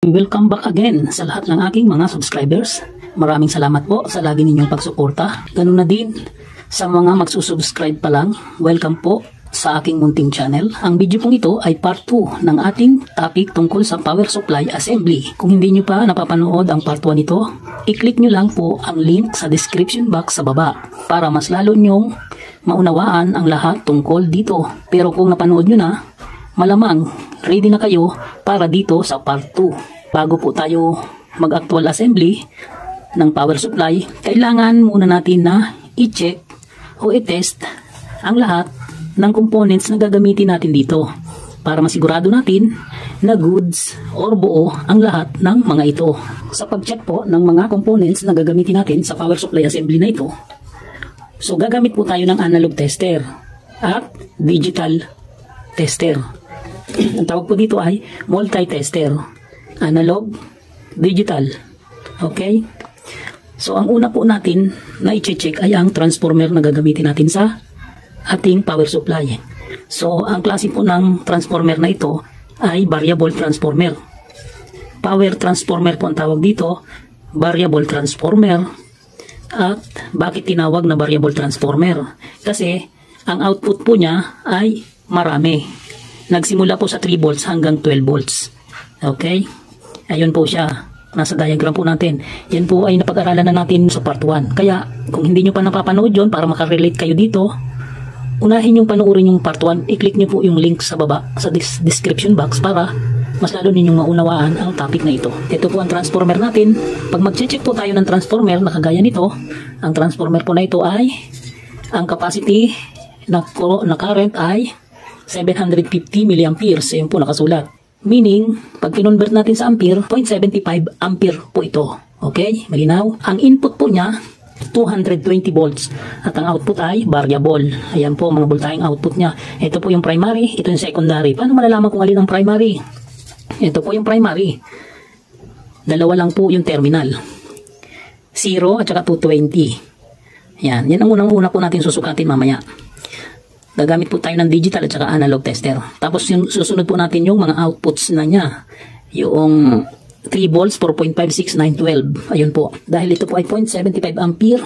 Welcome back again sa lahat ng aking mga subscribers. Maraming salamat po sa lagi ninyong pagsuporta. Ganun na din sa mga magsusubscribe pa lang. Welcome po sa aking munting channel. Ang video pong ito ay part 2 ng ating topic tungkol sa power supply assembly. Kung hindi nyo pa napapanood ang part 1 nito, i-click nyo lang po ang link sa description box sa baba para mas lalo nyong maunawaan ang lahat tungkol dito. Pero kung napanood nyo na, malamang ready na kayo para dito sa part 2. Bago po tayo mag-actual assembly ng power supply, kailangan muna natin na i-check o i-test ang lahat ng components na gagamitin natin dito para masigurado natin na goods or buo ang lahat ng mga ito. Sa pag-check po ng mga components na gagamitin natin sa power supply assembly na ito, so gagamit po tayo ng analog tester at digital tester. Ang tawag po dito ay multi-tester. Analog, digital. Okay? So, ang una po natin na i-check ay ang transformer na gagamitin natin sa ating power supply. So, ang klase po ng transformer na ito ay variable transformer. Power transformer po ang tawag dito, variable transformer. At bakit tinawag na variable transformer? Kasi, ang output po niya ay marami. Nagsimula po sa 3 volts hanggang 12 volts. Okay? Ayun po siya. Nasa diagram po natin. Yan po ay napag-aralan na natin sa part 1. Kaya, kung hindi nyo pa napapanood yun para makarelate kayo dito, unahin yung panoorin yung part 1. I-click nyo po yung link sa baba, sa description box para mas lalo ninyong maunawaan ang topic na ito. Ito po ang transformer natin. Pag mag-check po tayo ng transformer na kagaya nito, ang transformer po na ito ay, ang capacity na current ay 750 milliamperes. Ayun po nakasulat. Meaning, pag kinonvert natin sa ampere, 0.75 ampere po ito. Okay? Malinaw? Ang input po niya, 220 volts. At ang output ay variable. Ayan po, mga voltaheng output niya. Ito po yung primary, ito yung secondary. Paano malalaman kung alin ang primary? Ito po yung primary. Dalawa lang po yung terminal. 0 at saka 220. Yan. Yan ang unang-una po natin susukatin mamaya. Gagamit po tayo ng digital at saka analog tester. Tapos yung susunod po natin yung mga outputs na niya. Yung 3 volts, 4.5, 6, 9, 12. Ayun po. Dahil ito po ay 0.75 ampere.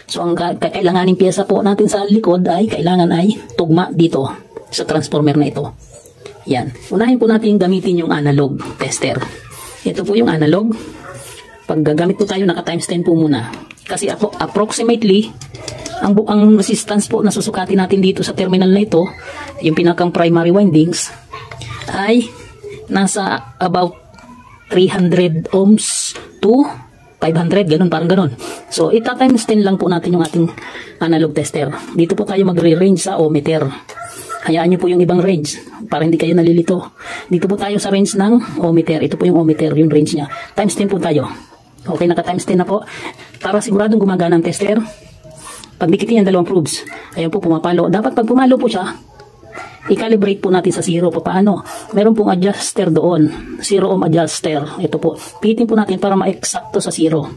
So ang kailanganing pyesa po natin sa likod ay kailangan ay tugma dito sa transformer na ito. Yan. Unahin po natin gamitin yung analog tester. Ito po yung analog. Pag gagamit po tayo, naka times 10 po muna. Kasi approximately, ang resistance po na susukatin natin dito sa terminal na ito, yung pinakang primary windings, ay nasa about 300 ohms to 500, ganun, parang ganun. So, ita-times 10 lang po natin yung ating analog tester. Dito po tayo magre-range sa ohmmeter. Hayaan nyo po yung ibang range para hindi kayo nalilito. Dito po tayo sa range ng ohmmeter. Ito po yung ohmmeter, yung range niya. Times 10 po tayo. Okay, naka-times 10 na po. Para siguradong gumagana ang tester, pagdikitin yung dalawang probes. Ayan po, pumapalo. Dapat pag pumalo po siya, i-calibrate po natin sa 0. Paano? Meron pong adjuster doon. 0 ohm adjuster. Ito po. Pitin po natin para ma-eksakto sa 0.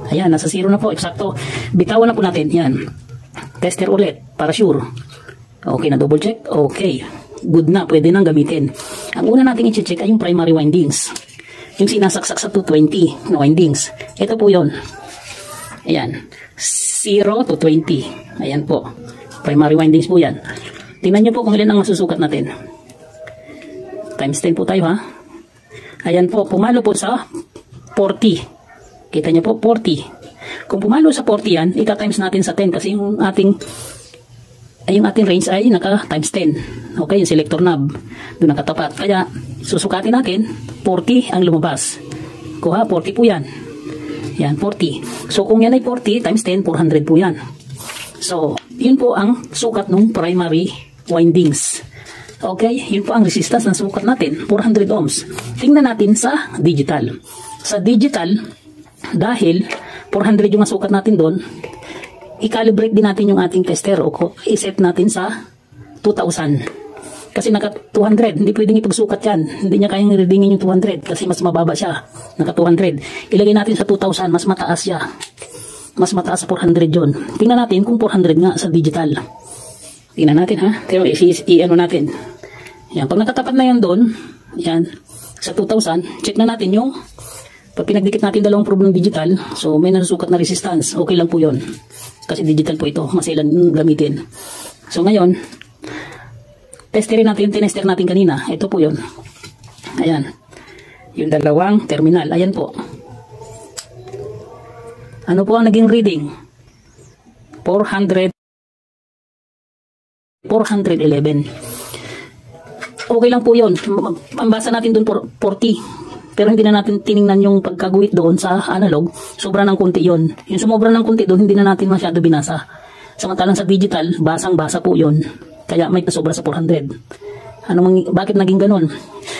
Ayan, nasa 0 na po. Eksakto. Bitawan na po natin. Yan. Tester ulit. Para sure. Okay, na double check. Okay. Good na. Pwede nang gamitin. Ang una natin i-check ay yung primary windings. Yung sinasaksak sa 220 na windings. Ito po yon. Ayan. 0 to 20. Ayan po. Primary windings po yan. Tingnan nyo po kung ilan ang masusukat natin. Times 10 po tayo ha. Ayan po. Pumalo po sa 40. Kita nyo po 40. Kung pumalo sa 40 yan, ika-times natin sa 10 kasi yung ating range ay naka times 10. Okay, yung selector knob doon nakatapat. Kaya susukatin natin 40 ang lumabas. Kuha 40 po yan. Yan 40. So kung yan ay 40 times 10, 400 po yan. So yun po ang sukat ng primary windings. Okay, yun po ang resistance ng sukat natin, 400 ohms. Tingnan natin sa digital. Sa digital, dahil 400 yung sukat natin doon, i-calibrate din natin yung ating tester o i-set natin sa 2,000. Kasi naka 200, hindi pwedeng ipagsukat yan. Hindi niya kayang readingin yung 200 kasi mas mababa siya. Naka 200. Ilagay natin sa 2,000, mas mataas siya. Mas mataas sa 400 yun. Tingnan natin kung 400 nga sa digital. Tingnan natin ha. Pero i-ano natin. Yan, pag nakatapat na yan doon, yan, Sa 2,000, check na natin yung pag pinagdikit natin dalawang probe ng digital, so may nasusukat na resistance. Okay lang po yun. Kasi digital po ito, masilan gamitin. So ngayon, testerin natin yung tinester natin kanina. Ito po yun. Ayan. Yung dalawang terminal. Ayan po. Ano po ang naging reading? 411. Okay lang po yun. Ang basa natin doon 40. Pero hindi na natin tiningnan yung pagkaguhit doon sa analog. Sobra ng konti yun. Yung sumobra ng konti doon, hindi na natin masyado binasa. Samantalang sa digital, basang-basa po yun. Kaya may pasobra sa 400. Bakit naging ganun?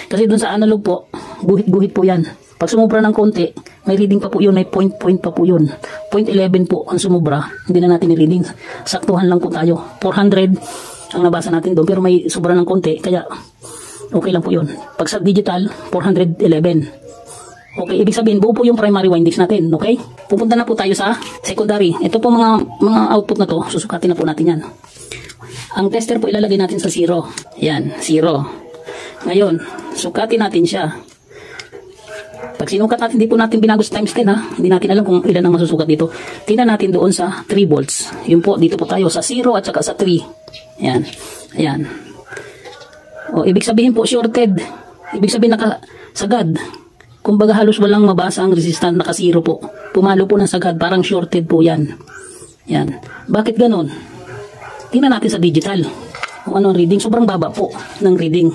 Kasi doon sa analog po, guhit-guhit po yan. Pag sumobra ng konti, may reading pa po yun, may point pa po yun. 0.11 po ang sumobra, hindi na natin i-reading. Saktuhan lang po tayo. 400 ang nabasa natin doon, pero may sobra ng konti, kaya okay lang po yun. Pag sa digital, 411. Okay, ibig sabihin, buo po yung primary windings natin, okay? Pupunta na po tayo sa secondary. Ito po mga output na to, susukatin na po natin yan. Ang tester po ilalagay natin sa 0. Yan, 0. Ngayon, sukatin natin siya. Pag sinukat natin, hindi po natin binago sa times 10 ha. Hindi natin alam kung ilan ang masusukat dito. Tingnan natin doon sa 3 volts. Yun po, dito po tayo sa 0 at saka sa 3. Yan, ayan. O, ibig sabihin po, shorted. Ibig sabihin, nakasagad. Kumbaga halos walang mabasa ang resistance, naka-0 po. Pumalo po ng sagad, parang shorted po yan. Yan. Bakit ganon? Tingnan natin sa digital. Kung ano ang reading, sobrang baba po ng reading.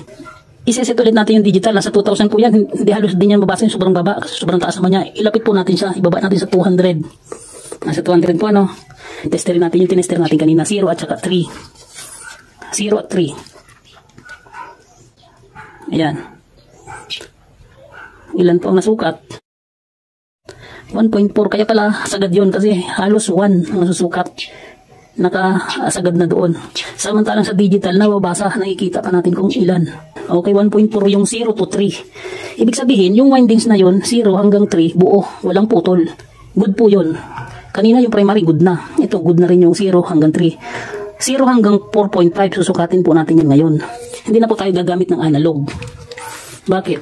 Iseset ulit natin yung digital, nasa 2,000 po yan. Hindi halos din yan mabasa yung sobrang baba, sobrang taas naman niya. Ilapit po natin siya, ibaba natin sa 200. Nasa 200 po ano. Testerin natin yung tinester natin kanina, 0 at saka 3. 0 at 3. Ayan. Ilan po ang nasukat? 1.4. Kaya pala sagad yun kasi halos 1 ang nasusukat. Nakasagad na doon. Samantalang sa digital, nababasa, nakikita pa natin kung ilan. Okay, 1.4 yung 0 to 3. Ibig sabihin, yung windings na yun, 0 hanggang 3, buo, walang putol. Good po yun. Kanina yung primary, good na. Ito, good na rin yung 0 hanggang 3. 0 hanggang 4.5, susukatin po natin yun ngayon. Hindi na po tayo gagamit ng analog. Bakit?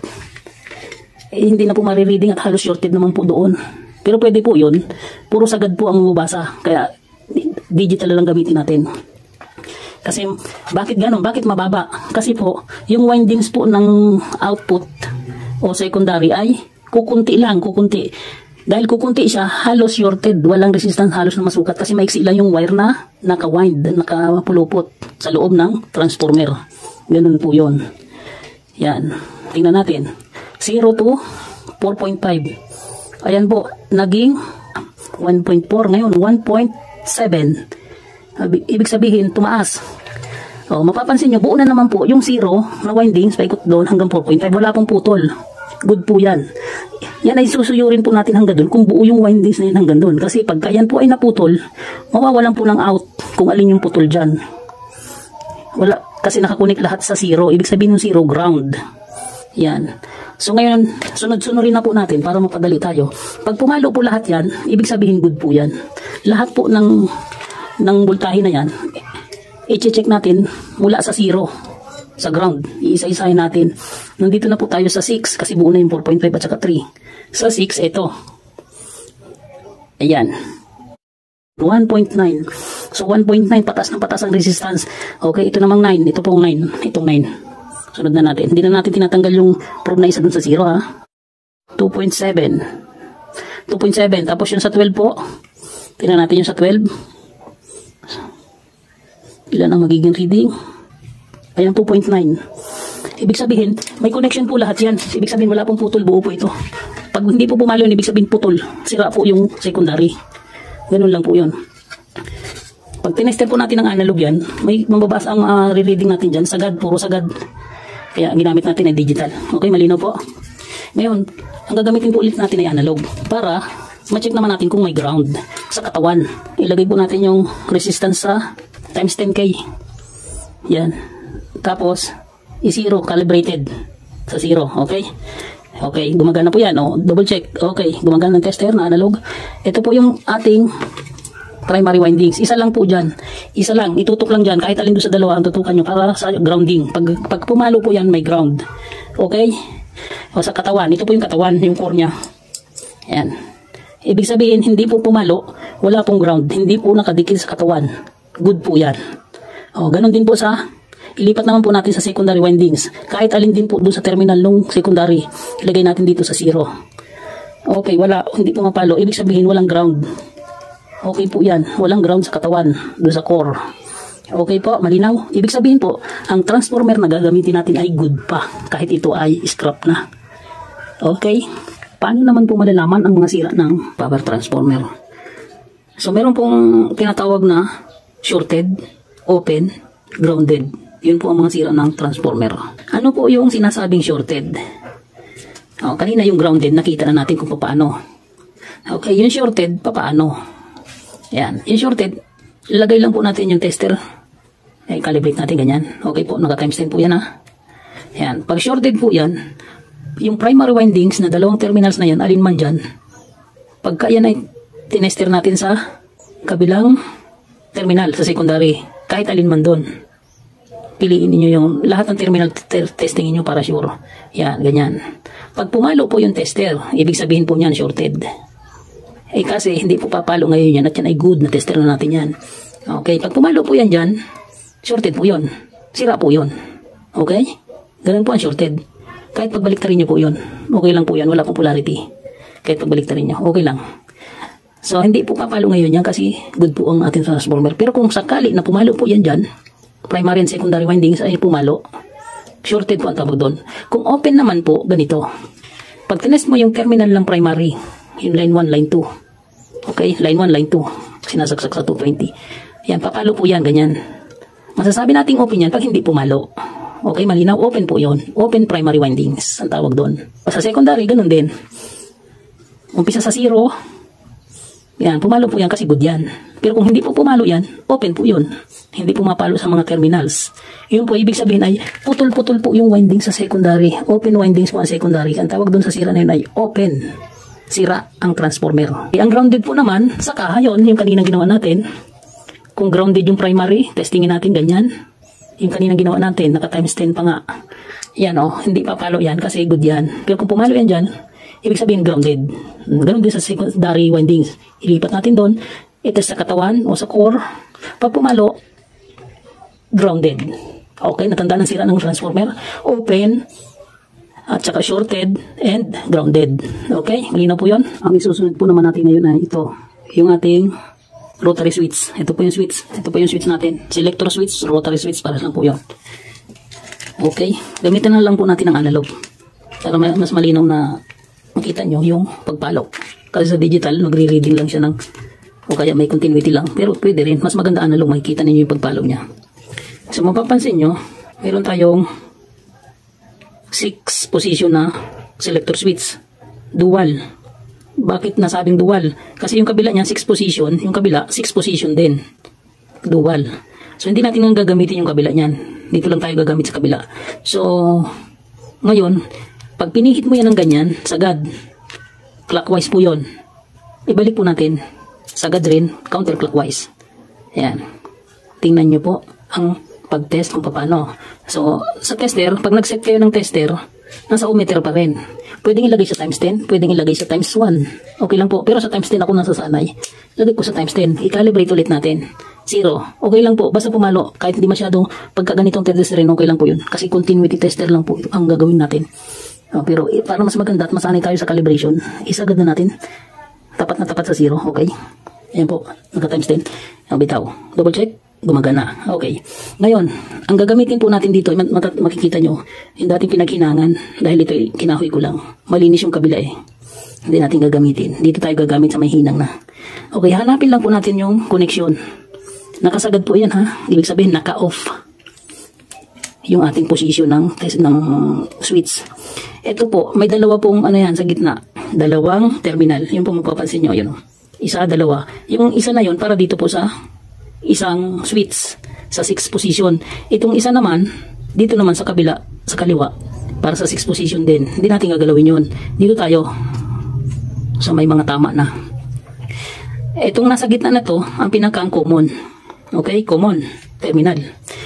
Hindi na po marireading at halos shorted naman po doon. Pero pwede po yun. Puro sagad po ang mabasa. Kaya digital lang gamitin natin. Kasi bakit ganon? Bakit mababa? Kasi po, yung windings po ng output o secondary ay kukunti lang, kukunti. Dahil kukunti siya, halos shorted. Walang resistance, halos na masukat. Kasi maiksi lang yung wire na naka-wind, nakapulupot sa loob ng transformer. Ganun po yun. Yan. Tingnan natin. 0 to 4.5. Ayan po, naging 1.4. Ngayon, 1.7. Ibig sabihin, tumaas. O, mapapansin nyo, buo na naman po yung 0 na windings, paikot doon hanggang 4.5. Wala pong putol. Good po yan. Yan ay susuyurin po natin hanggang doon kung buo yung windings na yun hanggang doon. Kasi pagka yan po ay naputol, mawawalan po ng out kung alin yung putol dyan. Wala, kasi nakakunik lahat sa 0. Ibig sabihin yung 0 ground. Yan. So ngayon, sunod-sunurin na po natin para mapadali tayo. Pag pumalo po lahat yan, ibig sabihin good po yan. Lahat po ng voltahe na yan, i-check natin mula sa 0, sa ground. Iisa-isahin natin. Nandito na po tayo sa 6 kasi buo na yung 4.5 at saka 3. Sa 6, ito. Ayan. 1.9. So 1.9, patas ng patas ang resistance. Okay, ito namang 9. Ito pong 9. Itong 9. Sunod na natin. Hindi na natin tinatanggal yung probe na isa dun sa 0 ha. 2.7. 2.7. Tapos yung sa 12 po. Tingnan natin yung sa 12. Ilan ang magiging reading? Ayan, 2.9. Ibig sabihin, may connection po lahat yan. Ibig sabihin, wala pong putol. Buo po ito. Pag hindi po pumalo yun, ibig sabihin putol. Sira po yung secondary. Ganun lang po yun. Pag tinester po natin ang analog yan, may mababasa ang re-reading natin dyan. Sagad, puro sagad. Kaya ginamit natin ay digital. Okay, malinaw po. Ngayon, ang gagamitin po ulit natin ay analog para ma-check naman natin kung may ground sa katawan. Ilagay po natin yung resistance sa times 10K. Yan. Tapos, i-0, calibrated sa 0. Okay? Okay, gumagana po yan. O, double check. Okay, gumagana ng tester na analog. Ito po yung ating primary windings. Isa lang po dyan. Isa lang. Itutok lang dyan. Kahit alin doon sa dalawa ang tutukan nyo para sa grounding. Pag pumalo po yan, may ground. Okay? O sa katawan, ito po yung katawan, yung core niya. Yan. Ibig sabihin, hindi po pumalo, wala pong ground, hindi po nakadikit sa katawan. Good po yan. O, ganun din po sa, ilipat naman po natin sa secondary windings. Kahit alin din po doon sa terminal nung secondary, ilagay natin dito sa 0. Okay, wala, hindi pumapalo. Ibig sabihin, walang ground. Okay po yan, walang ground sa katawan, doon sa core. Okay po, malinaw. Ibig sabihin po, ang transformer na gagamitin natin ay good pa, kahit ito ay scrap na. Okay? Paano naman po malalaman ang mga sira ng power transformer? So, meron pong tinatawag na shorted, open, grounded. Yun po ang mga sira ng transformer. Ano po yung sinasabing shorted? Kanina yung grounded, nakita na natin kung paano. Okay, yung shorted, paano? Yan, yung shorted, ilagay lang po natin yung tester. Calibrate natin ganyan. Okay po, naka-times 10 po yan ha. Yan, pag shorted po yan, yung primary windings na dalawang terminals na yan, alin man dyan, pagka yan ay tinester natin sa kabilang terminal, sa secondary, kahit alin man doon, piliin niyo yung lahat ng terminal testingin niyo para sure. Yan, ganyan. Pag pumalo po yung tester, ibig sabihin po niyan shorted. Kasi hindi po papalo ngayon yan at yan ay good na tester na natin yan. Okay, pag pumalo po yan dyan, shorted po yun. Sira po yun. Okay? Ganun po ang shorted. Kahit pagbaliktarin nyo po yun, okay lang po yan, wala pong polarity. Kahit pagbaliktarin nyo, okay lang. So, hindi po papalo ngayon yan kasi good po ang ating transformer. Pero kung sakali na pumalo po yan dyan, primary and secondary windings ay pumalo, shorted po ang tawag doon. Kung open naman po, ganito. Pag tinest mo yung terminal ng primary, yung line 1, line 2. Okay, line 1, line 2. Sinasaksak sa 220. Yan, papalo po yan, ganyan. Masasabi nating open yan pag hindi pumalo. Okay, malinaw, open po yon. Open primary windings, ang tawag doon. Sa secondary, ganun din. Umpisa sa 0. Yan, pumalo po yan kasi good yan. Pero kung hindi po pumalo yan, open po yun. Hindi pumapalo sa mga terminals. Yun po, ibig sabihin ay putol-putol po yung windings sa secondary. Open windings po ang secondary. Ang tawag doon sa sira na yun ay open. Sira ang transformer. Ang grounded po naman, sa kaha yun, yung kaninang ginawa natin. Kung grounded yung primary, testingin natin ganyan. Yung kaninang ginawa natin, naka times 10 pa nga. Yan hindi papalo yan kasi good yan. Pero kung pumalo yan dyan, ibig sabihin grounded. Ganun din sa secondary windings. Ilipat natin doon, itest sa katawan o sa core. Pag pumalo, grounded. Okay, natandaan ang sira ng transformer. Open, at saka shorted, and grounded. Okay, malinaw po yun. Ang isusunod po naman natin ngayon ay ito. Yung ating rotary switch. Ito po yung switch. Ito po yung switch natin. Selector switch, rotary switch, para lang po yun. Okay, gamitin na lang po natin ang analog. Para mas malinaw na makita nyo yung pagpalo. Kasi sa digital, nagre-reading lang siya ng, o kaya may continuity lang. Pero pwede rin, mas maganda analog, makikita ninyo yung pagpalo niya. So mapapansin nyo, mayroon tayong 6 position na selector switch. Dual. Bakit nasabing dual? Kasi yung kabila niya 6 position, yung kabila 6 position din. Dual. So hindi natin nang gagamitin yung kabila niyan. Dito lang tayo gagamit sa kabila. So ngayon, pag pinihit mo yan ng ganyan, sagad. Clockwise po yon. Ibalik po natin. Sagad rin, counterclockwise. Ayan. Tingnan nyo po ang pag-test kung paano. So sa tester, pag nag-set kayo ng tester, nasa ohmmeter pa rin. Pwedeng ilagay sa times 10, pwedeng ilagay sa times 1. Okay lang po. Pero sa times 10 ako nasasanay. Lagay ko sa times 10. I-calibrate ulit natin. 0. Okay lang po. Basta pumalo. Kahit hindi masyadong pagka ganitong tester rin, okay lang po yun. Kasi continuity tester lang po ang gagawin natin. Pero para mas maganda at masanay tayo sa calibration, isagad na natin. Tapat na tapat sa 0. Okay. Ayan po. Naka times 10. Bitaw. Double check. Gumagana. Okay. Ngayon, ang gagamitin po natin dito, makikita nyo, yung dating pinaghinangan, dahil ito kinahoy ko lang. Malinis yung kabila Hindi natin gagamitin. Dito tayo gagamit sa may hinang na. Okay, hanapin lang po natin yung connection. Nakasagad po yan Ibig sabihin, naka-off yung ating position ng switch. Ito po, may dalawa pong sa gitna. Dalawang terminal. Yung po mapapansin nyo, yun. Isa, dalawa. Yung isa na yun, para dito po sa isang switch sa 6 position. Itong isa naman, dito naman sa kabila, sa kaliwa, para sa 6 position din. Hindi natin gagalawin yun. Dito tayo sa may mga tama na. Itong nasa gitna na to, ang pinaka-common. Okay, common terminal.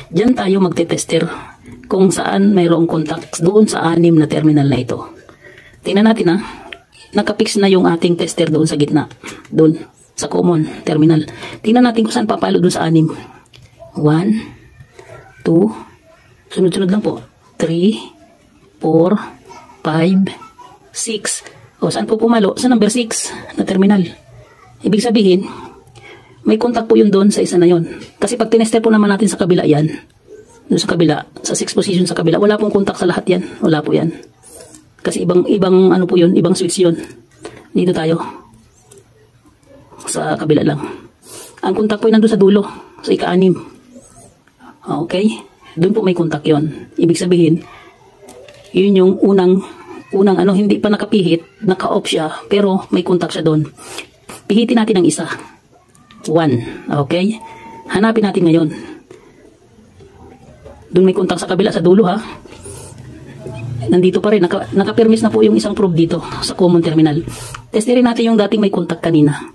Diyan tayo magte-tester kung saan mayroong contacts doon sa 6 na terminal na ito. Tingnan natin ha. Nakapix na yung ating tester doon sa gitna. Doon sa common terminal. Tingnan natin kung saan papalo doon sa 6. 1, 2, sunod-sunod lang po. 3, 4, 5, 6. O, saan po pumalo? Sa number 6 na terminal. Ibig sabihin, may contact po yun doon sa isa na yun. Kasi pag tinester po naman natin sa kabila yan, doon sa kabila, sa 6 position sa kabila, wala pong contact sa lahat yan. Wala po yan. Kasi ibang ano po yun, ibang switch yun. Dito tayo. Sa kabila lang. Ang contact po yun nandun sa dulo, sa ika-6. Okay? Doon po may contact yun. Ibig sabihin, yun yung unang ano, hindi pa nakapihit, naka-off siya, pero may contact siya doon. Pihitin natin ang isa. 1. Okay? Hanapin natin ngayon. Doon may contact sa kabila, sa dulo ha. Nandito pa rin, naka-permis na po yung isang probe dito sa common terminal. Testerin natin yung dating may contact kanina.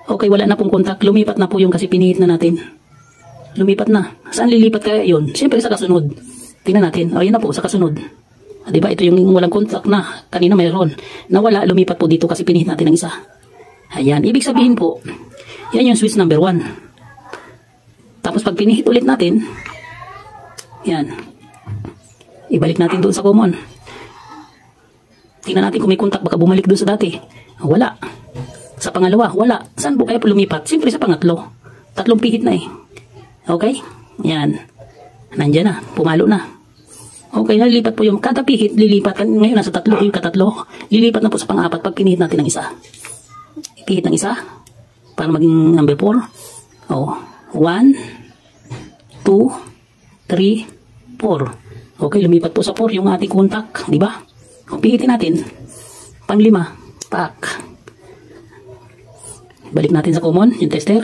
Okay, wala na pong contact. Lumipat na po yung kasi pinihit na natin. Lumipat na. Saan lilipat kaya yun? Siyempre sa kasunod. Tingnan natin. O, yan na po, sa kasunod. Diba, ito yung walang contact na. Kanina mayroon. Nawala, lumipat po dito kasi pinihit natin ang isa. Ayan. Ibig sabihin po, yan yung switch number 1. Tapos pag pinihit ulit natin, yan. Ibalik natin doon sa common. Tingnan natin kung may contact. Baka bumalik doon sa dati. Wala. Sa pangalawa, wala. Saan po kaya po lumipat? Siyempre sa pangatlo. 3 pihit na eh. Okay? Yan. Nandyan na. Pumalo na. Okay, nalilipat po yung kada pihit, lilipat. Ngayon nasa 3, yung katatlo, lilipat na po sa pang-4 pag pinihit natin ng isa. Ipihit ng isa para maging number 4. Oh, 1, 2, 3, 4. Okay, lumipat po sa 4 yung ating contact, di ba? O, pihitin natin. Pang-5, pak. Balik natin sa common, yung tester.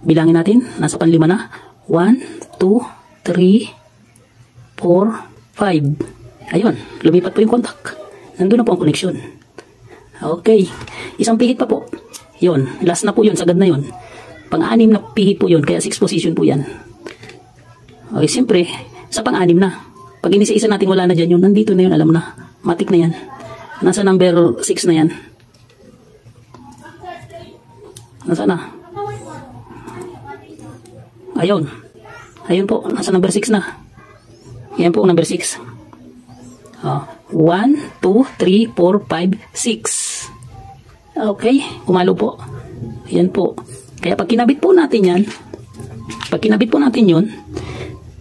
Bilangin natin, nasa pang-5 na. 1, 2, 3, 4, 5. Ayun, lumipat po yung contact. Nandun na po ang connection. Okay. Isang pihit pa po. Yun, last na po yun, sagad na yun. Pang-6 na pihit po yun, kaya 6 position po yan. Okay, siyempre, sa pang-6 na. Pag inisa-isa natin wala na dyan yun, nandito na yun, alam na. Matik na yan. Nasa number 6 na yan. Nasa na? Ayun. Ayun po, nasa number 6 na. Yan po, number 6. 1, 2, 3, 4, 5, 6. Okay, kumalo po. Yan po. Kaya pag kinabit po natin yan, yun,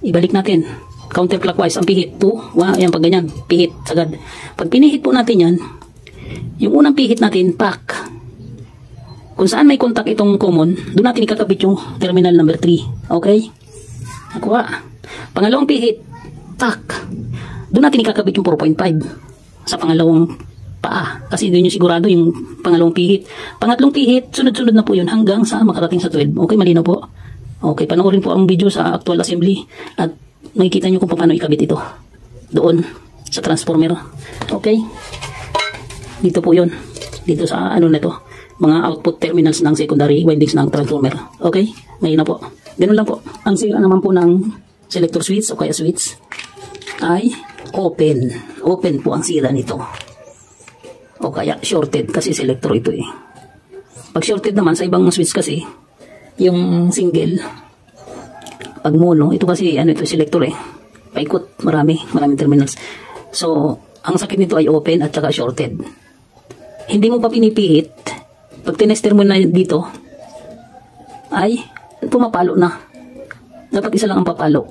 ibalik natin. Counterclockwise, ang pihit. 2, yan pag ganyan, pihit, sagad. Pag pinihit po natin yan, yung unang pihit natin, pak. Kung saan may contact itong common, doon natin ikakabit yung terminal number 3. Okay? Nakuha. Pangalawang pihit, tak. Doon natin ikakabit yung 4.5 sa pangalawang paa. Kasi doon yung sigurado yung pangalawang pihit. Pangatlong pihit, sunod-sunod na po yun hanggang sa makarating sa 12. Okay, malinaw po. Okay, panoorin po ang video sa actual assembly at makikita nyo kung paano ikabit ito. Doon, sa transformer. Okay? Dito po yun. Dito sa ano na ito. Mga output terminals ng secondary windings ng transformer. Okay? Malinaw po. Ganun lang po. Ang sira naman po ng selector switch o kaya switch ay open. Open po ang sira nito. O kaya shorted kasi selector ito eh. Pag shorted naman sa ibang switch kasi, yung single, pag mono, ito kasi ano ito selector eh. Paikot, maraming terminals. So, ang sakit nito ay open at saka shorted. Hindi mo pa pinipihit. Pag tinester mo na dito, ay pumapalo na. Dapat isa lang ang papalo.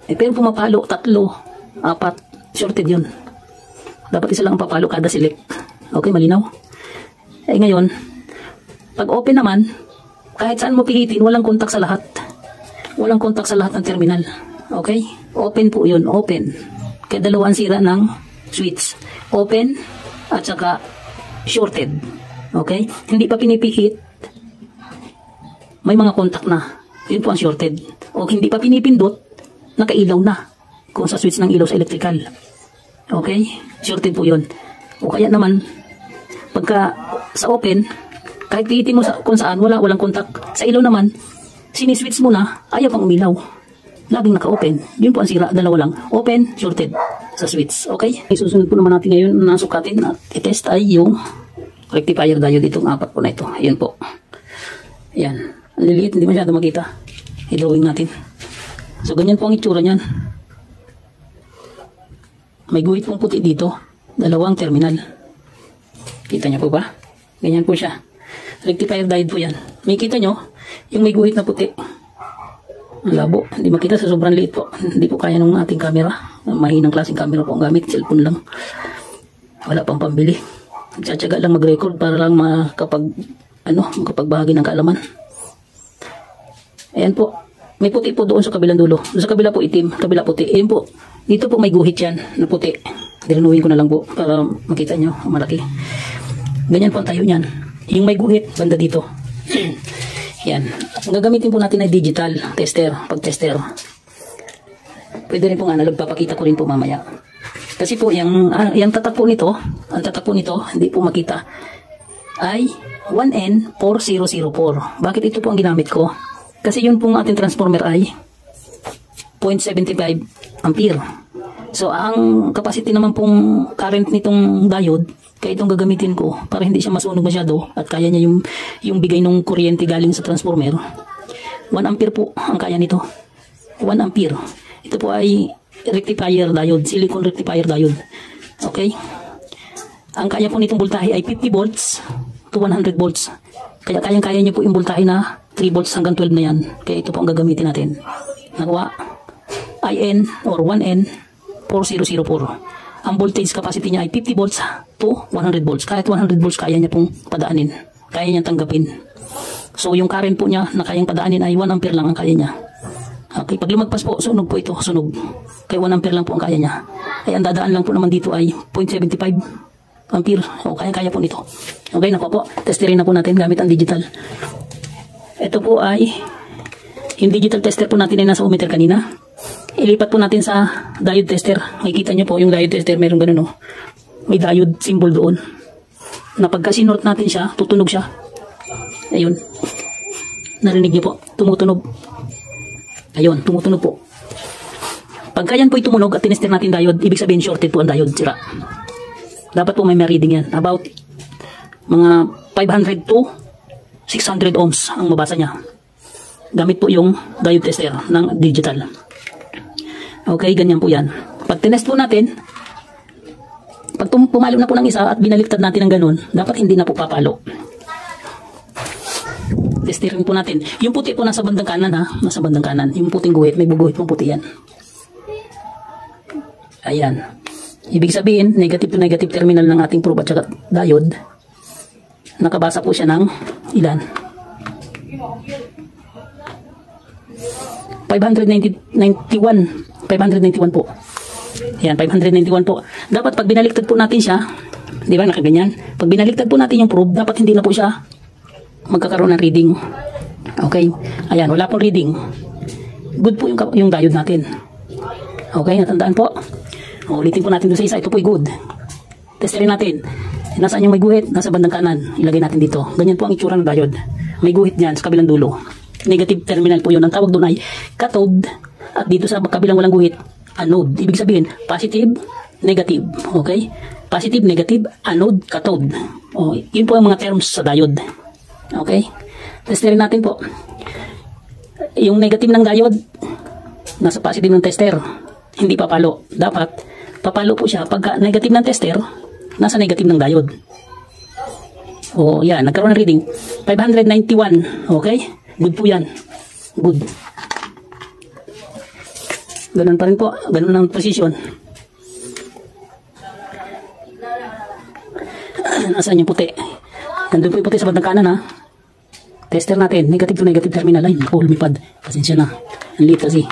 Pero pumapalo, 3, 4, shorted yun. Dapat isa lang ang papalo kada select. Okay, malinaw? Ngayon, pag open naman, kahit saan mo pihitin, walang contact sa lahat. Walang contact sa lahat ng terminal. Okay? Open po yun, open. Kaya dalawang sira ng switch. Open at saka shorted. Okay? Hindi pa pinipihit, may mga contact na. Yun po ang shorted. O hindi pa pinipindot, nakailaw na. Kung sa switch ng ilaw sa electrical. Okay? Shorted po yun. O kaya naman, pagka sa open, kahit pihitin mo kung saan, walang contact. Sa ilaw naman, siniswitch mo na, ayaw pang umilaw. Laging naka-open. Yun po ang sira, dalawa lang. Open, shorted. sa switch. Okay? Susunod po naman natin ngayon na sukatin at i-test ay yung rectifier diode, itong apat po na ito. Ayan po. Ayan. Ang liliit, hindi masyado makita. I-drawing natin. So, ganyan po ang itsura niyan. May guhit pong puti dito. Dalawang terminal. Kita niyo po ba? Ganyan po siya. Rectifier diode po yan. May kita nyo, yung may guhit na puti. Ang labo. Hindi makita sa sobrang liit po. Hindi po kaya ng ating camera. Mahinang klaseng camera po ang gamit. Cellphone lang. Wala pang pambili. Tsatsaga lang mag-record para lang makapagbahagi ng kaalaman. Ayan po. May puti po doon sa kabilang dulo. Doon sa kabila po itim. Kabila puti. Ayan po. Dito po may guhit yan na puti. Dirinuhin ko na lang po para makita nyo. Malaki. Ganyan po ang tayo niyan. Yung may guhit, banda dito. Yan. Ang gagamitin po natin ay digital tester, pag-tester. Pwede rin po analog, papakita ko rin po mamaya. Kasi po, yung tatak po nito, ang tatak po nito, hindi po makita, ay 1N4004. Bakit ito po ang ginamit ko? Kasi yun pong ating transformer ay 0.75 ampere. So, ang capacity naman pong current nitong diode, kaya itong gagamitin ko para hindi siya masunog masyado at kaya niya yung bigay ng kuryente galing sa transformer. 1 ampere po ang kaya nito. 1 ampere. Ito po ay rectifier diode, silicon rectifier diode. Okay? Ang kaya po nitong voltahe ay 50 volts to 100 volts. Kaya kaya niya po yung voltahe na 3 volts hanggang 12 na yan. Kaya ito po ang gagamitin natin. Nakuha? IN or 1N4004. Ang voltage capacity niya ay 50 volts to 100 volts. Kahit 100 volts kaya niya pong padaanin. Kaya niya tanggapin. So yung current po niya na kayang padaanin ay 1 ampere lang ang kaya niya. Okay, pag lumagpas po, sunog po ito, sunog. Kaya 1 ampere lang po ang kaya niya. Ay ang dadaan lang po naman dito ay 0.75 ampere. O kaya po nito. Okay, nakuha po. Testerin na po natin gamit ang digital. Ito po ay yung digital tester po natin ay nasa ohmmeter kanina. Ilipat po natin sa diode tester. Makikita nyo po yung diode tester, meron ganun o. May diode symbol doon. Na pagka sinort natin siya, tutunog siya. Ayun. Narinig nyo po, tumutunog. Ayun, tumutunog po. Pagka yan po tumunog at tinester natin diode, ibig sabihin shorted po ang diode, sira. Dapat po may reading yan. About mga 500 to 600 ohms ang mabasa niya. Gamit po yung diode tester ng digital. Okay, ganyan po yan. Pag tinest po natin, pag pumalo na po ng isa at binaliktad natin ng ganun, dapat hindi na po papalo. Testerin po natin. Yung puti po nasa bandang kanan ha, nasa bandang kanan. Yung puting guhit, may buguhit pong puti yan. Ayan. Ibig sabihin, negative to negative terminal ng ating probe at saka diode. Nakabasa po siya ng ilan? 591 po. Yan, 591 po. Dapat pag binaliktad po natin siya, di ba nakaganyan? Pag binaliktad po natin yung probe, dapat hindi na po siya magkakaroon ng reading. Okay? Ayan, wala pong reading. Good po yung diode natin. Okay, natandaan po. Ulitin po natin doon sa isa. Ito po ay good. Testerin natin. Nasaan yung may guhit? Nasa bandang kanan. Ilagay natin dito. Ganyan po ang itsura ng diode. May guhit dyan sa kabilang dulo. Negative terminal po yun. Ang tawag doon ay cathode. At dito sa kabilang walang guhit, anode. Ibig sabihin, positive, negative. Okay? Positive, negative, anode, cathode. O, yun po ang mga terms sa diode. Okay? Testerin natin po. Yung negative ng diode, nasa positive ng tester. Hindi papalo. Dapat, papalo po siya. Pagka negative ng tester, nasa negative ng diode. O, yan. Nagkaroon ng reading. 591. Okay? Good po yan. Good. Ganun pa rin po. Ganun ang position. Nasaan yung puti? Nandun po yung puti sa bandang kanan ha. Tester natin. Negative to negative terminal. Ay, naku, lumipad. Pasensya na. Ang liit kasi.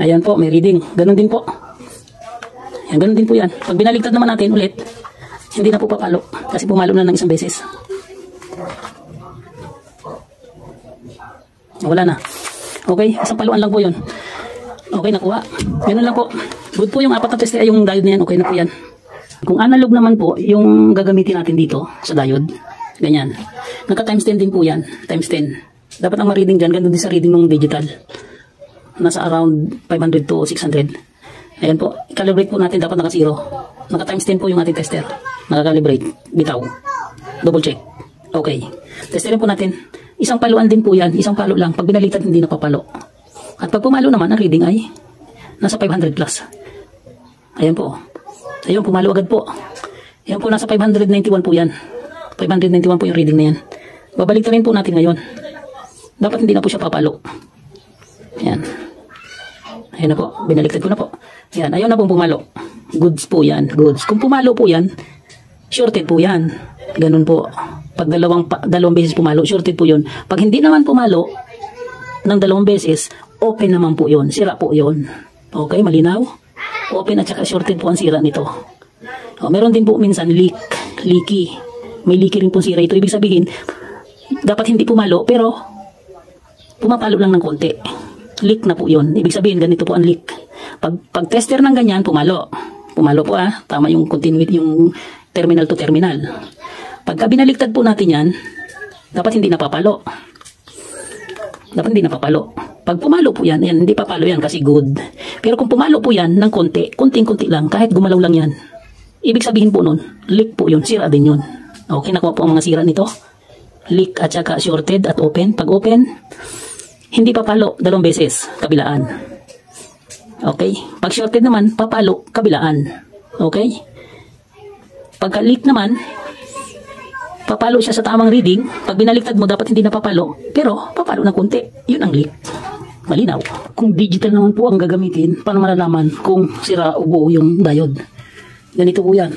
Ayan po, may reading. Ganun din po. Ayan, ganun din po yan. Pag binaligtad naman natin ulit, hindi na po papalo. Kasi pumalo na ng isang beses. Wala na. Okay, isang paluan lang po yun. Okay, nakuha. Ganun lang po. Good po yung apat na tester, yung diode na yan. Okay na po yan. Kung analog naman po, yung gagamitin natin dito sa diode, ganyan. Naka times 10 din po yan. Times 10. Dapat ang ma-reading dyan, ganun din sa reading ng digital. Nasa around 500 to 600. Ayan po. Calibrate po natin, dapat naka 0. Naka times 10 po yung ating tester. Naka-calibrate. Bitaw. Double check. Okay. Testerin po natin. Isang paluan din po yan. Isang palo lang. Pag binaliktad, hindi napapalo. At pag pumalo naman, ang reading ay nasa 500 plus. Ayan po. Ayun, pumalo agad po. Ayan po, nasa 591 po yan. 591 po yung reading na yan. Babaliktarin po natin ngayon. Dapat hindi na po siya papalo. Ayan. Ayan na po. Binaliktad ko na po. Ayan. Ayun na pong pumalo. Goods po yan. Goods. Kung pumalo po yan, shorted po yan. Ganun po. Pag dalawang beses pumalo, shorted po yun. Pag hindi naman pumalo ng dalawang beses, open naman po yun. Sira po yun. Okay, malinaw? Open at saka shorted po ang sira nito. O, meron din po minsan leaky. May leaky rin po sira ito. Ibig sabihin, dapat hindi pumalo, pero pumapalo lang ng konti. Leak na po yun. Ibig sabihin, ganito po ang leak. Pag tester ng ganyan, pumalo. Pumalo po Tama yung continuity, yung terminal to terminal. Pagka binaliktad po natin yan, dapat hindi napapalo. Dapat hindi napapalo. Pag pumalo po yan, hindi papalo yan kasi good. Pero kung pumalo po yan ng konti, konting-konti lang, kahit gumalaw lang yan, ibig sabihin po nun, leak po yun, sira din yun. Okay, nakuha po ang mga sira nito. Leak at saka shorted at open. Pag open, hindi papalo, dalawang beses, kabilaan. Okay, pag shorted naman, papalo, kabilaan. Okay? Pagka leak naman, papalo siya sa tamang reading. Pag binaliktad mo, dapat hindi na papalo. Pero, papalo ng konti. Yun ang leak. Malinaw. Kung digital naman po ang gagamitin, paano malalaman kung sira o buo yung diode? Ganito po yan.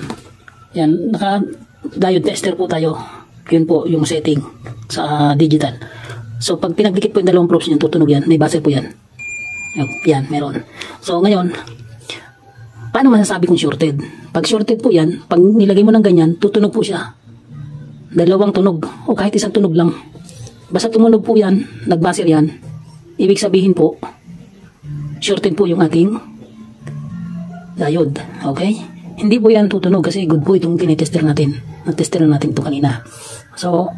Yan, naka-diode tester po tayo. Yun po yung setting sa digital. So, pag pinagdikit po yung dalawang probes niyan, tutunog yan. May buzzer po yan. Yan, meron. So, ngayon, paano masasabi kung shorted? Pag shorted po yan, pag nilagay mo ng ganyan, tutunog po siya. Dalawang tunog o kahit isang tunog lang. Basta tumunog po yan, nag-buzzer yan, ibig sabihin po, shorted po yung ating diode. Okay? Hindi po yan tutunog kasi good po itong tinitester natin. Natester natin ito kanina. So,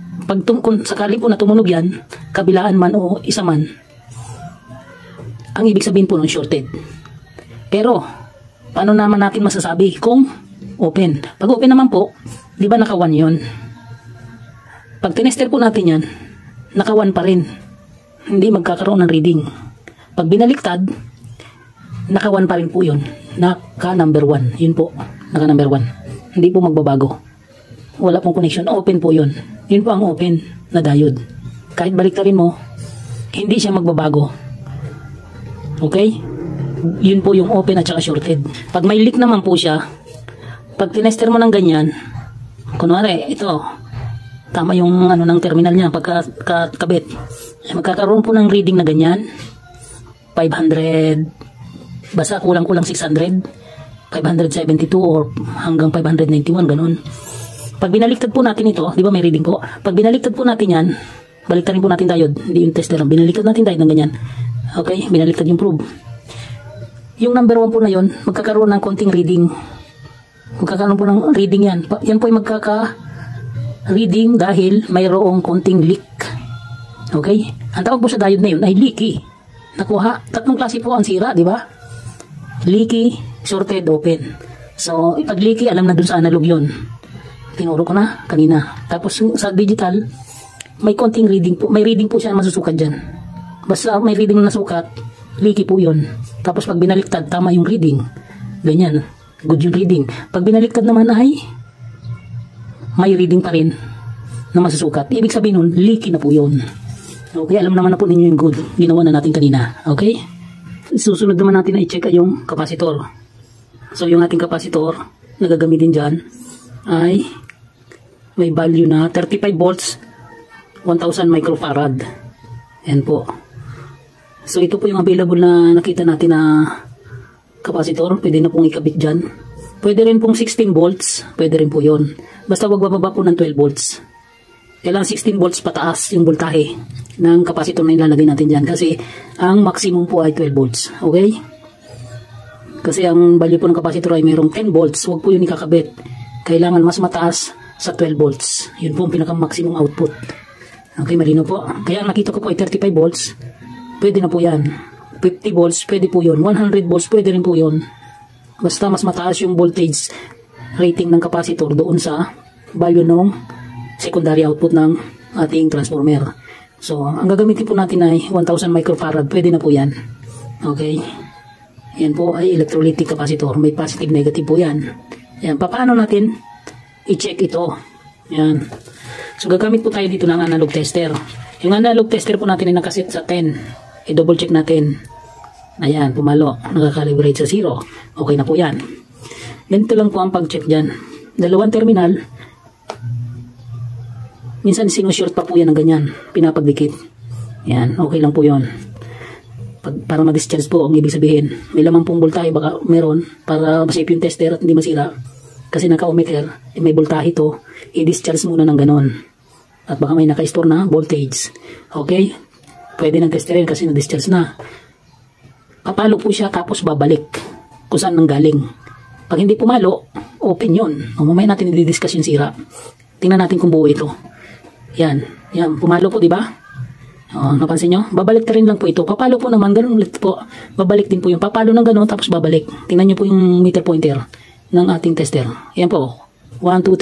kung sakali po na tumunog yan, kabilaan man o isa man, ang ibig sabihin po ng shorted. Pero, paano naman natin masasabi kung open? Pag open naman po, di ba naka 1 yun? Pag tinester po natin yan, naka 1 pa rin. Hindi magkakaroon ng reading. Pag binaliktad, naka 1 pa rin po yun. Naka number 1. Yun po. Naka number 1. Hindi po magbabago. Wala pong connection. Open po yun. Yun po ang open na diode. Kahit baliktarin mo, hindi siya magbabago. Okay? Yun po yung open at saka shorted. Pag may leak naman po siya, pag tinester mo ng ganyan, kunwari, ito, tama yung ng terminal niya pagkakabit. Magkakaroon po ng reading na ganyan. 500, basta kulang-kulang 600, 572 or hanggang 591, ganun. Pag binaliktad po natin ito, di ba may reading po? Pag binaliktad po natin yan, baliktarin po natin diode, hindi yung tester lang. Binaliktad natin diode ng ganyan. Okay, binaliktad yung probe. Yung number 1 po na yun, magkakaroon ng konting reading. Magkakaroon po ng reading yan. Yan po yung reading dahil mayroong konting leak. Okay? Ang tawag po sa diode na yun ay leaky. Nakuha, tatlong klase po ang sira, di ba? Leaky, shorted, open. So, pag leaky, alam na dun sa analog yun. Tinuro ko na kanina. Tapos sa digital, may konting reading po. May reading po siya na masusukat dyan. Basta may reading na nasukat, leaky po yun. Tapos pag binaliktad, tama yung reading. Ganyan. Good yung reading. Pag binaliktad naman ay may reading pa rin na masusukat. Ibig sabihin nun, leaky na po yun. Okay, alam naman na po ninyo yung good. Ginawa na natin kanina. Okay? Susunod naman natin na i-check yung capacitor. So, yung ating capacitor na gagamitin dyan ay may value na 35 volts, 1000 microfarad. Yan po. So, ito po yung available na nakita natin na capacitor. Pwede na pong ikabit dyan. Pwede rin pong 16 volts. Pwede rin po yun. Basta wag bababa po ng 12 volts. Kailangan 16 volts pataas yung voltahe ng capacitor na ilalagay natin dyan. Kasi ang maximum po ay 12 volts. Okay? Kasi ang value po ng capacitor ay mayroong 10 volts. Wag po yun ikakabit. Kailangan mas mataas sa 12 volts. Yun po ang pinaka-maximum output. Okay, malino po. Kaya nakita ko po ay 35 volts. Pwede na po yan. 50 volts, pwede po yun. 100 volts, pwede rin po yun. Basta mas mataas yung voltage rating ng capacitor doon sa value ng secondary output ng ating transformer. So, ang gagamitin po natin ay 1000 microfarad. Pwede na po yan. Okay. Yan po ay electrolytic capacitor. May positive, negative po yan. Yan. Paano natin i-check ito? Yan. So, gagamit po tayo dito ng analog tester. Yung analog tester po natin ay nakaset sa 10. I-double check natin. Ayan, pumalo. Nakakalibrate sa 0. Okay na po yan. Ganito lang po ang pag-check dyan. Dalawang terminal. Minsan sinushirt pa po yan ng ganyan. Pinapagdikit. Yan, okay lang po yun. Para ma-discharge po, ang ibig sabihin, may lamang pong voltahe, baka meron, para safe yung tester at hindi masira. Kasi naka-ohmmeter, may voltahe ito, i-discharge muna ng ganon. At baka may naka-store na voltage. Okay? Pwede ng testerin kasi na-discharge na. Papalo po siya, tapos babalik kung saan nanggaling. Pag hindi pumalo, open yun. O mamaya natin i-discuss yung sira. Tingnan natin kung buo ito. Yan. Yan. Pumalo po, di ba? O, napansin nyo? Babalik rin lang po ito. Papalo po naman, ganun ulit po. Babalik din po yung papalo ng ganun, tapos babalik. Tingnan nyo po yung meter pointer ng ating tester. Yan po. 1, 2,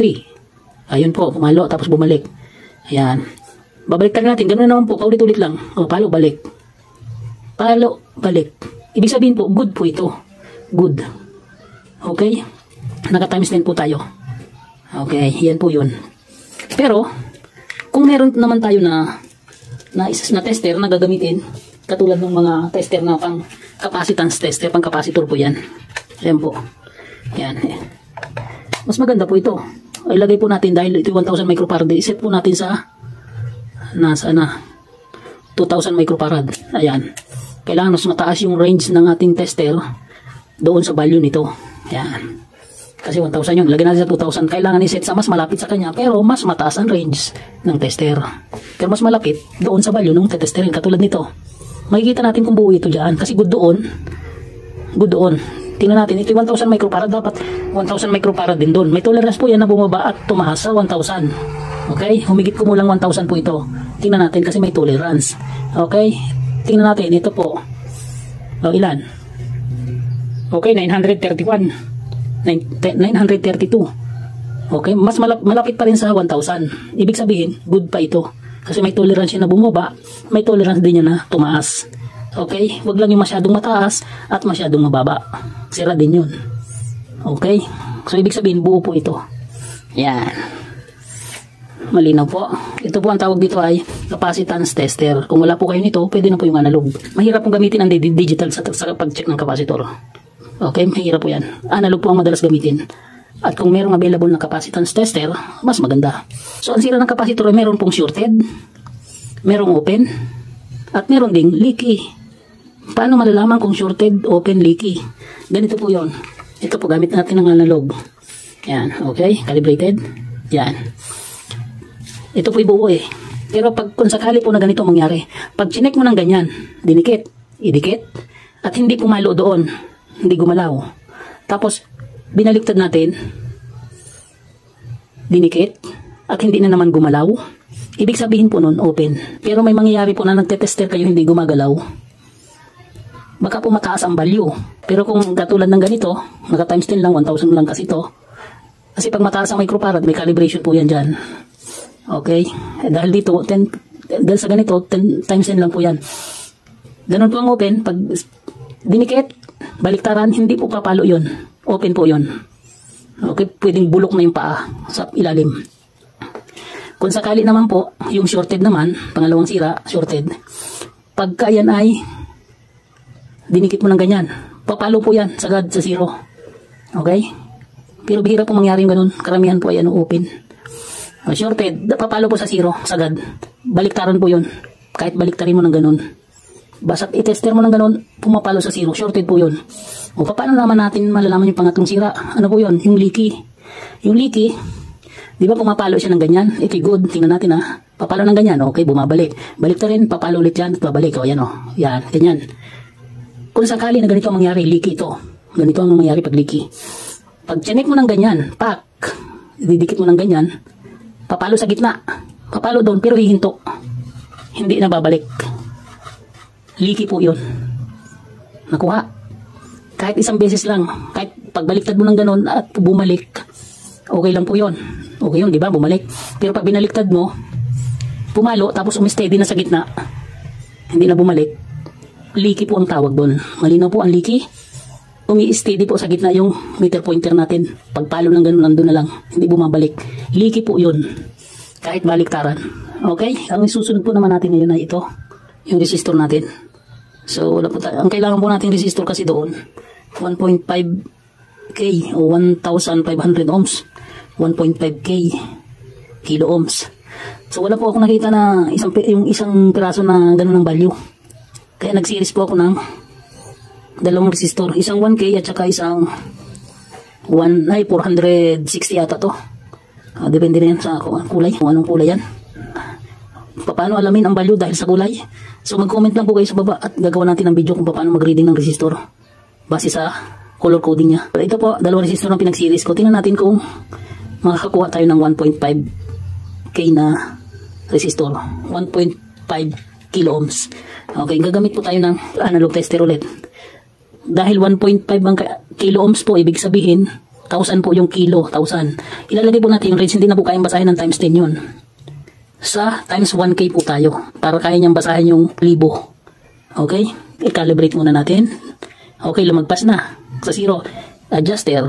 3. Ayun po, pumalo, tapos bumalik. Ayan. Babalik rin natin. Ganun naman po, paulit-ulit lang. O, palo, balik. Palo, balik. Ibig sabihin po, good po ito. Good. Okay? Naka-times 10 po tayo. Okay, yan po yun. Pero, kung meron naman tayo na tester na gagamitin, katulad ng mga tester na pang capacitance tester, pang capacitor po yan. Ayan po. Yan. Mas maganda po ito. Ilagay po natin dahil ito 1000 microfarad. I-set po natin sa 2000 microfarad. Ayan. Kailangan mas mataas yung range ng ating tester doon sa value nito. Ayan. Kasi 1,000 yun. Lagyan natin sa 2,000. Kailangan i-set sa mas malapit sa kanya. Pero mas mataas ang range ng tester. Pero mas malapit doon sa value ng testerin. Katulad nito. Makikita natin kung buo ito dyan. Kasi good doon. Good doon. Tingnan natin. Ito 1,000 microfarad. Dapat 1,000 microfarad din doon. May tolerance po yan na bumaba at tumahas sa 1,000. Okay? Humigit kumulang 1,000 po ito. Tingnan natin kasi may tolerance. Okay? Tingnan natin. Ito po. O, ilan? Okay, 931. 932. Okay, mas malapit pa rin sa 1,000. Ibig sabihin, good pa ito. Kasi may tolerance na bumaba, may tolerance din niya na tumaas. Okay, wag lang yung masyadong mataas at masyadong mababa. Sira din yun. Okay, so ibig sabihin, buo po ito. Yan. Malinaw po. Ito po ang tawag dito ay capacitance tester. Kung wala po kayo nito, pwede na po yung analog. Mahirap pong gamitin ang digital sa pag-check ng capacitor. Okay, mahirap po yan. Analog po ang madalas gamitin. At kung merong available na capacitance tester, mas maganda. So, ang sira ng capacitor ay meron pong shorted, merong open, at meron ding leaky. Paano malalaman kung shorted, open, leaky? Ganito po yon. Ito po, gamit natin ng analog. Yan, okay, calibrated. Yan. Ito po ibuo eh. Pero pag kung sakali po na ganito mangyari, pag chinek mo ng ganyan, dinikit, idikit, at hindi pumalo doon, hindi gumalaw. Tapos, binaliktad natin, dinikit, at hindi na naman gumalaw. Ibig sabihin po nun, open. Pero may mangyayari po na nagtetester kayo hindi gumagalaw. Baka po mataas ang value. Pero kung katulad ng ganito, naka times 10 lang, 1,000 lang kasi ito. Kasi pag mataas ang microfarad, may calibration po yan dyan. Okay? Dahil dito, dahil sa ganito, 10 times 10 lang po yan. Ganun po ang open. Pag dinikit, baliktaran, hindi po papalo yun. Open po yun. Okay, pwedeng bulok na yung paa sa ilalim. Kung sakali naman po, yung shorted naman, pangalawang sira, shorted, pagka yan ay dinikit mo ng ganyan, papalo po yan, sagad sa 0. Okay? Pero bihira po mangyari yung ganun. Karamihan po ay open. Shorted, papalo po sa 0, sagad. Baliktaran po yun. Kahit baliktarin mo ng ganun. Basta i-tester mo ng ganun, pumapalo sa 0. Shorted po yun. O paano naman natin malalaman yung pangatlong sira? Ano po yun? Yung leaky. Yung leaky, di ba pumapalo siya ng ganyan? Ito good. Tingnan natin ha. Papalo ng ganyan. Okay, bumabalik. Balik ta rin, papalo ulit yan at babalik. O yan o. Yan, ganyan. Kung sakali na ganito ang mangyari, leaky ito. Ganito ang mangyari pag leaky. Pag chinek mo ng ganyan, pak, didikit mo ng ganyan, papalo sa gitna. Papalo doon pero hihinto. hindi na babalik. Leaky po yun. Nakuha. Kahit isang beses lang, kahit pagbaliktad mo ng ganun at bumalik, okay lang po yun. Okay yun, di ba? Bumalik. Pero pag binaliktad mo, pumalo, tapos umistedy na sa gitna, hindi na bumalik, leaky po ang tawag doon. Malinaw po ang leaky. Umi-steady po sa gitna yung meter pointer natin. Pagpalo ng ganun, nandun na lang. Hindi bumabalik. Leaky po yun. Kahit baliktaran. Okay? Ang susunod po naman natin ngayon ay ito. Yung resistor natin. So, wala po tayo. Ang kailangan po natin resistor kasi doon, 1.5K o 1,500 ohms. 1.5K kilo ohms. So, wala po ako nakita na yung isang piraso na ganun ng value. Kaya nag-series po ako ng dalawang resistor, isang 1K at saka isang 460 yata to. Depende na yan sa kulay, kung anong kulay yan. Paano alamin ang value dahil sa kulay? So mag-comment lang po kayo sa baba at gagawa natin ng video kung paano mag-reading ng resistor base sa color coding niya. Ito po, dalawang resistor ng pinag-series ko. Tingnan natin kung makakakuha tayo ng 1.5K na resistor, 1.5 kilo ohms. Okay, gagamit po tayo ng analog tester ulit. Dahil 1.5 ang kilo ohms po, ibig sabihin 1,000 po yung kilo, 1,000. Ilalagay po natin yung range, hindi na po kayang basahin ng times 10 yun. Sa times 1K po tayo, para kaya niyang basahin yung libo. Okay, i-calibrate muna natin. Okay, lumagpas na sa 0. Adjuster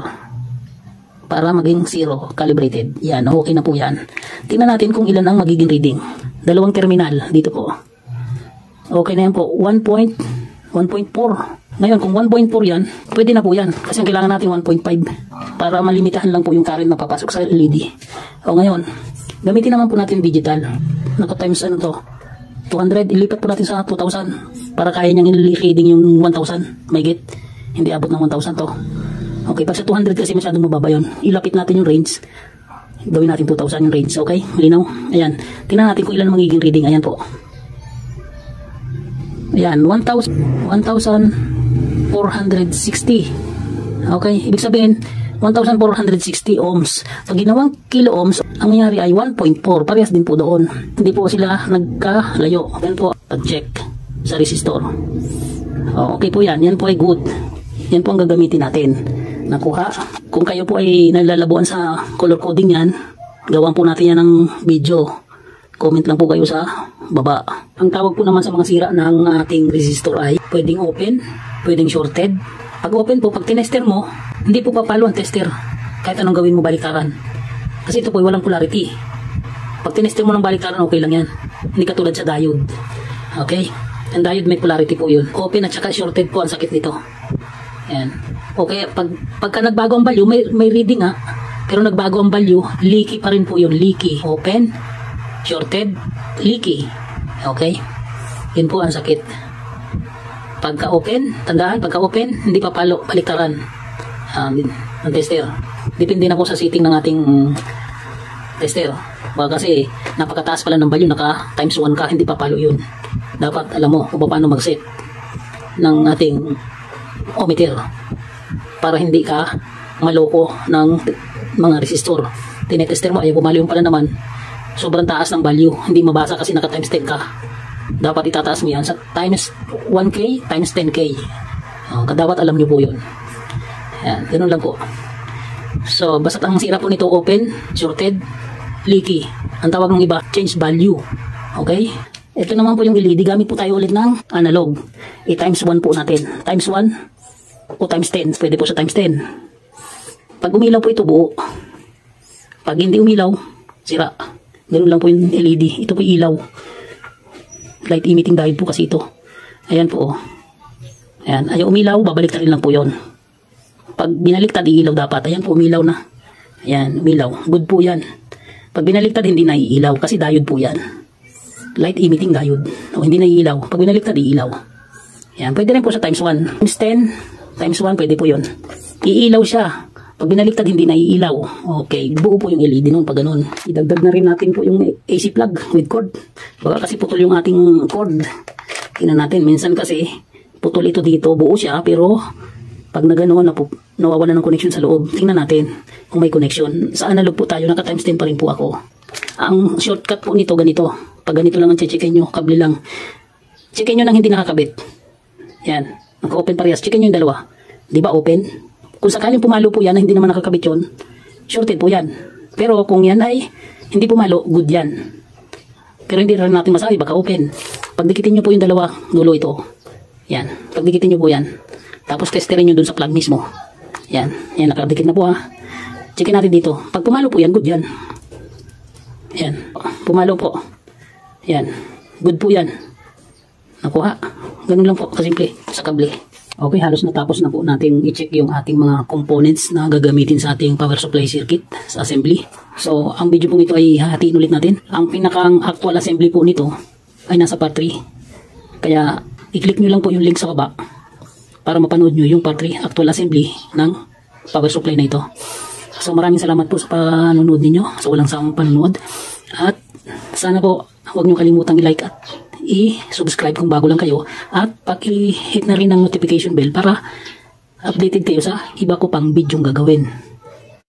para maging 0, calibrated. Yan, okay na po yan. Tingnan natin kung ilan ang magiging reading. Dalawang terminal, dito po. Okay na yan po, 1.4. Ngayon, kung 1.4 yan, pwede na po yan. Kasi ang kailangan natin 1.5 para malimitahan lang po yung current na papasok sa LED. O ngayon, gamitin naman po natin digital. Naka-times ano to? 200, ilipat po natin sa 2,000 para kaya niyang i-reading yung 1,000. May get. Hindi abot ng 1,000 to. Okay, pag sa 200 kasi masyadong mababa yun. Ilapit natin yung range. Gawin natin 2,000 yung range. Okay, malinaw? Ayan. Tingnan natin kung ilan magiging reading. Ayan po. Ayan, 1,460. Okay, ibig sabihin 1,460 ohms. Pag ginawang kilo ohms, ang nangyari ay 1.4. Parehas din po doon. Hindi po sila nagkalayo. Yan po, pag-check sa resistor. Okay po yan. Yan po ay good. Yan po ang gagamitin natin. Nakuha. Kung kayo po ay nalalabuan sa color coding yan, gawan po natin yan ng video. Comment lang po kayo sa baba. Ang tawag po naman sa mga sira ng ating resistor ay pwedeng open, pwedeng shorted. Pag open po, pag tinester mo, hindi po papalo ang tester kahit anong gawin mo baliktaran. Kasi ito po ay walang polarity. Pag tinester mo ng baliktaran, okay lang yan. Hindi katulad sa diode. Okay? Ang diode may polarity po yun. Open at saka shorted po ang sakit nito. Yan. Okay, pagka nagbago ang value, may reading ha. Pero nagbago ang value, leaky pa rin po yun. Leaky. Open, shorted, leaky. Okay? Yun po ang sakit. Pagka open, tandaan, pagka open, hindi papalo, baliktaran. Ang tester. Depende na po sa setting ng ating tester. Baka kasi napakataas pala ng value, naka times 1 ka, hindi papalo yun. Dapat alam mo kung paano mag-set ng ating ohmmeter para hindi ka maloko ng mga resistor. Tinetester mo, ay bumalo yung pala naman. Sobrang taas ng value, hindi mabasa kasi naka times 10 ka. Dapat itataas mo yan sa times 1K times 10K. Dapat alam nyo po yun. Yan, ganun lang po. So, basta ang sira po nito, open, shorted, leaky. Ang tawag ng iba, change value. Okay? Ito naman po yung LED. Gamit po tayo ulit ng analog. I-times 1 po natin. Times 1 o times 10. Pwede po sa times 10. Pag umilaw po ito, buo. Pag hindi umilaw, sira. Ganun lang po yung LED. Ito po ilaw. Light emitting diode po kasi ito. Ayan po. Ayan. Ayaw umilaw, babaliktad lang po yon. Pag binaliktad, iilaw dapat. Ayan po, umilaw na. Ayan, umilaw. Good po yan. Pag binaliktad, hindi na iilaw kasi diode po yan. Light emitting diode. O, hindi na iilaw. Pag binaliktad, iilaw. Ayan, pwede rin po sa times 1. Times 10, times 1, pwede po yun. Iilaw siya. Pag binaliktad, hindi na iilaw. Okay, buo po yung LED nun pag ganun. Idagdag na rin natin po yung AC plug with cord. Baka kasi putol yung ating cord. Tingnan natin, minsan kasi putol ito dito, buo siya, pero pag naganoon na po, nawawala ng connection sa loob. Tingnan natin kung may connection. Sa analog po tayo, naka times 10 pa rin po ako. Ang shortcut po nito, ganito. Pag ganito lang ang checkin nyo, kable lang. Checkin nyo nang hindi nakakabit. Yan. Naka-open parehas. Checkin nyo yung dalawa. Di ba open? Kung sakaling pumalo po yan na hindi naman nakakabit yun, shorted po yan. Pero kung yan ay hindi pumalo, good yan. Pero hindi rin natin masabi, baka open. Pagdikitin nyo po yung dalawa, dulo ito. Yan. Pagdikitin nyo po yan. Tapos testerin nyo dun sa plug mismo. Yan. Yan, nakadikit na po ha. Checkin natin dito. Pag pumalo po yan, good yan. Yan. Pumalo po. Yan. Good po yan. Nakuha. Ganun lang po, kasimple, sa kable. Okay, halos natapos na po natin i-check yung ating mga components na gagamitin sa ating power supply circuit sa assembly. So, ang video po ito ay hahatiin ulit natin. Ang pinakang actual assembly po nito ay nasa part 3. Kaya, i-click nyo lang po yung link sa baba para mapanood nyo yung part 3 actual assembly ng power supply na ito. So, maraming salamat po sa panonood ninyo, sa walang sawang panonood. At sana po, huwag nyo kalimutang i-like at i-subscribe kung bago lang kayo at paki-hit na rin ang notification bell para updated kayo sa iba ko pang bidyong gagawin.